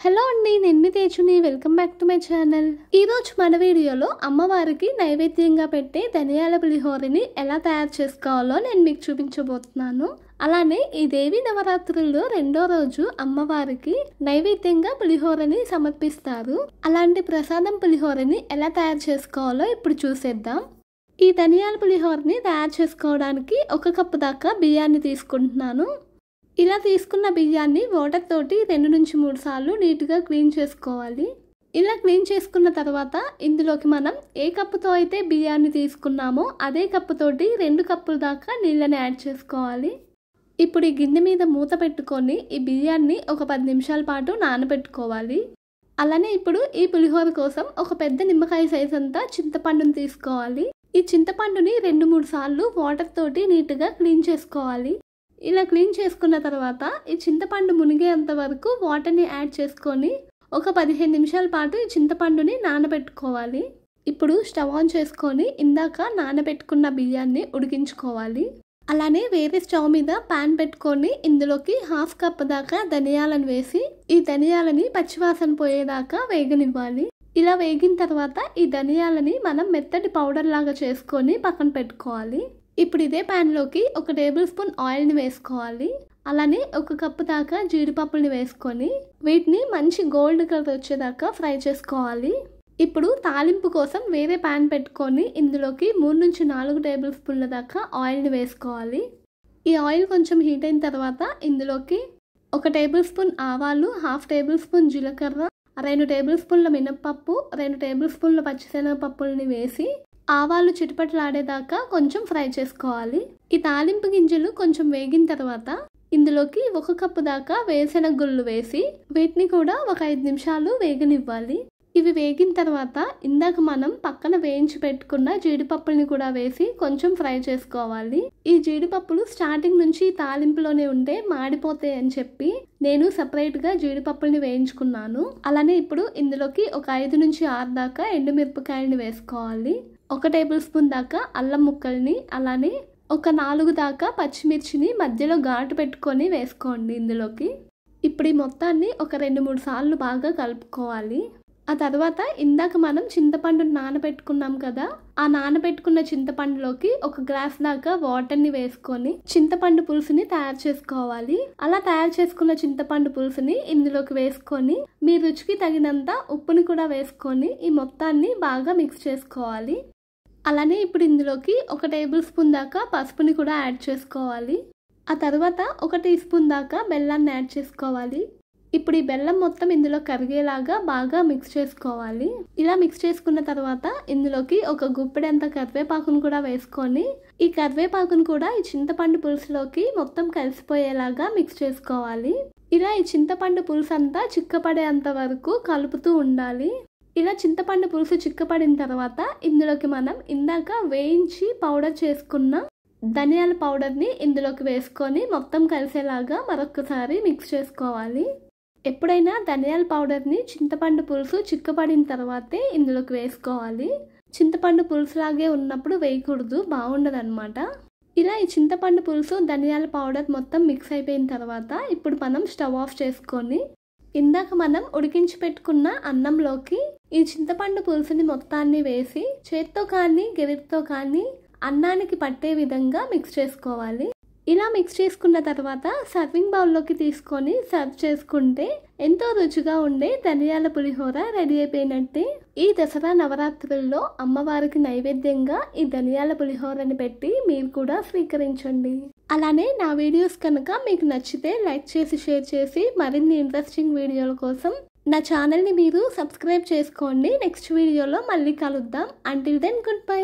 Hello అండి, నేను మీ తేజుని. Welcome back to my channel. ఈరోజు మన వీడియోలో అమ్మవారికి నైవేద్యంగా పెట్టే ధనియాల పులిహోరని ఎలా తయారు చేసుకోవాలో నేను మీకు చూపించబోతున్నాను. అలానే ఈ దేవి నవరాత్రుల్లో రెండో రోజు అమ్మవారికి నైవేద్యంగా పులిహోరని సమర్పిస్తారు. అలాంటి ప్రసాదం పులిహోరని ఎలా తయారు చేసుకోవాలో ఇప్పుడు చూసేద్దాం. ఈ ధనియాల పులిహోరని తయారు చేసుకోవడానికి 1 కప్పు దాకా బియ్యాన్ని తీసుకుంటున్నాను. ఇలా తీసుకున్న బియ్యాన్ని వాటర్ తోటి 2 నుంచి 3 సార్లు నీట్గా క్లీన్ చేసుకోవాలి. ఇలా క్లీన్ చేసుకున్న తర్వాత ఇందులోకి మనం ఏ కప్పుతో అయితే బియ్యాన్ని తీసుకున్నామో అదే కప్పుతోటి 2 కప్పుల దాకా నీళ్ళని యాడ్ చేసుకోవాలి. ఇప్పుడు ఈ గిన్నె మీద మూత పెట్టుకొని ఈ బియ్యాన్ని ఒక 10 నిమిషాల పాటు నానబెట్టుకోవాలి. అలానే ఇప్పుడు ఈ పులిహోర కోసం ఒక పెద్ద నిమ్మకాయ సైజ్ అంతా చింతపండుని తీసుకోవాలి. ఈ చింతపండుని 2-3 సార్లు వాటర్ తోటి నీట్గా క్లీన్ చేసుకోవాలి. ఇలా క్లీన్ చేసుకున్న తర్వాత ఈ చింతపండు మునిగేంత వరకు వాటర్ని యాడ్ చేసుకొని ఒక 15 నిమిషాల పాటు ఈ చింతపండుని నానబెట్టుకోవాలి. ఇప్పుడు స్టవ్ ఆన్ చేసుకొని ఇందాక నానబెట్టుకున్న బియ్యాన్ని ఉడికించుకోవాలి. అలానే వేరే స్టవ్ మీద పాన్ పెట్టుకొని ఇందులోకి 1/2 కప్ దాకా ధనియాలను వేసి ఈ ధనియాలని పచ్చివాసన పోయేదాకా వేగనివ్వాలి. ఇలా వేగిన తర్వాత ఈ ధనియాలని మనం మెత్తటి పౌడర్ లాగా చేసుకొని పక్కన పెట్టుకోవాలి. ఇప్పుడు ఇదే ప్యాన్లోకి 1 టేబుల్ స్పూన్ ఆయిల్ని వేసుకోవాలి. అలానే 1 కప్పు దాకా జీడిపప్పుల్ని వేసుకొని వీటిని మంచి గోల్డ్ కలర్ వచ్చేదాకా ఫ్రై చేసుకోవాలి. ఇప్పుడు తాలింపు కోసం వేరే ప్యాన్ పెట్టుకొని ఇందులోకి 3 నుంచి 4 టేబుల్ స్పూన్ల దాకా ఆయిల్ని వేసుకోవాలి. ఈ ఆయిల్ కొంచెం హీట్ అయిన తర్వాత ఇందులోకి 1 టేబుల్ స్పూన్ ఆవాలు, 1/2 టేబుల్ స్పూన్ జీలకర్ర, 2 టేబుల్ స్పూన్ల మినప్పప్పు, 2 టేబుల్ స్పూన్ల పచ్చిశనగపప్పుల్ని వేసి ఆవాలు చిటపటలాడేదాకా కొంచెం ఫ్రై చేసుకోవాలి. ఈ తాలింపు గింజలు కొంచెం వేగిన తర్వాత ఇందులోకి 1 కప్పు దాకా వేరుశెనగ గుళ్ళు వేసి వీటిని కూడా ఒక 5 నిమిషాలు వేగనివ్వాలి. ఇవి వేగిన తర్వాత ఇందాక మనం పక్కన వేయించి పెట్టుకున్న జీడిపప్పుల్ని కూడా వేసి కొంచెం ఫ్రై చేసుకోవాలి. ఈ జీడిపప్పులు స్టార్టింగ్ నుంచి తాలింపులోనే ఉంటే మాడిపోతాయి అని చెప్పి నేను సపరేట్గా జీడిపప్పుల్ని వేయించుకున్నాను. అలానే ఇప్పుడు ఇందులోకి ఒక 5 నుంచి 6 దాకా ఎండుమిరపకాయలని వేసుకోవాలి. 1 టేబుల్ స్పూన్ దాకా అల్లం ముక్కల్ని, అలానే ఒక 4 దాకా పచ్చిమిర్చిని మధ్యలో ఘాటు పెట్టుకొని వేసుకోండి ఇందులోకి. ఇప్పుడు ఈ మొత్తాన్ని ఒక 2-3 సార్లు బాగా కలుపుకోవాలి. ఆ తర్వాత ఇందాక మనం చింతపండుని నానబెట్టుకున్నాం కదా, ఆ నానబెట్టుకున్న చింతపండులోకి 1 గ్లాస్ దాకా వాటర్ని వేసుకొని చింతపండు పులుసుని తయారు చేసుకోవాలి. అలా తయారు చేసుకున్న చింతపండు పులుసుని ఇందులోకి వేసుకొని మీ రుచికి తగినంత ఉప్పుని కూడా వేసుకొని ఈ మొత్తాన్ని బాగా మిక్స్ చేసుకోవాలి. అలానే ఇప్పుడు ఇందులోకి 1 టేబుల్ స్పూన్ దాకా పసుపుని కూడా యాడ్ చేసుకోవాలి. ఆ తర్వాత 1 టీ స్పూన్ దాకా బెల్లాన్ని యాడ్ చేసుకోవాలి. ఇప్పుడు ఈ బెల్లం మొత్తం ఇందులో కరిగేలాగా బాగా మిక్స్ చేసుకోవాలి. ఇలా మిక్స్ చేసుకున్న తర్వాత ఇందులోకి 1 గుప్పెడంత కరివేపాకును కూడా వేసుకొని ఈ కరివేపాకును కూడా ఈ చింతపండు పులుసులోకి మొత్తం కలిసిపోయేలాగా మిక్స్ చేసుకోవాలి. ఇలా ఈ చింతపండు పులుసు అంతా చిక్కపడేంత వరకు కలుపుతూ ఉండాలి. ఇలా చింతపండు పులుసు చిక్కపడిన తర్వాత ఇందులోకి మనం ఇందాక వేయించి పౌడర్ చేసుకున్న ధనియాల పౌడర్ని ఇందులోకి వేసుకొని మొత్తం కలిసేలాగా మరొకసారి మిక్స్ చేసుకోవాలి. ఎప్పుడైనా ధనియాల పౌడర్ని చింతపండు పులుసు చిక్కపడిన తర్వాతే ఇందులోకి వేసుకోవాలి. చింతపండు పులుసులాగే ఉన్నప్పుడు వేయకూడదు, బాగుండదు అనమాట. ఇలా ఈ చింతపండు పులుసు ధనియాల పౌడర్ మొత్తం మిక్స్ అయిపోయిన తర్వాత ఇప్పుడు మనం స్టవ్ ఆఫ్ చేసుకొని ఇందాక మనం ఉడికించి పెట్టుకున్న అన్నంలోకి ఈ చింతపండు పులుసుని మొత్తాన్ని వేసి చేత్తో కానీ గెరిటితో కానీ అన్నానికి పట్టే విధంగా మిక్స్ చేసుకోవాలి. ఇలా మిక్స్ చేసుకున్న తర్వాత సర్వింగ్ బౌల్లోకి తీసుకొని సర్వ్ చేసుకుంటే ఎంతో రుచిగా ఉండే ధనియాల పులిహోర రెడీ అయిపోయినట్టే. ఈ దసరా నవరాత్రుల్లో అమ్మవారికి నైవేద్యంగా ఈ ధనియాల పులిహోరని పెట్టి మీరు కూడా స్వీకరించండి. అలానే నా వీడియోస్ కనుక మీకు నచ్చితే లైక్ చేసి షేర్ చేసి మరిన్ని ఇంట్రెస్టింగ్ వీడియోల కోసం నా ఛానల్ని మీరు సబ్స్క్రైబ్ చేసుకోండి. నెక్స్ట్ వీడియోలో మళ్ళీ కలుద్దాం. Until then good by.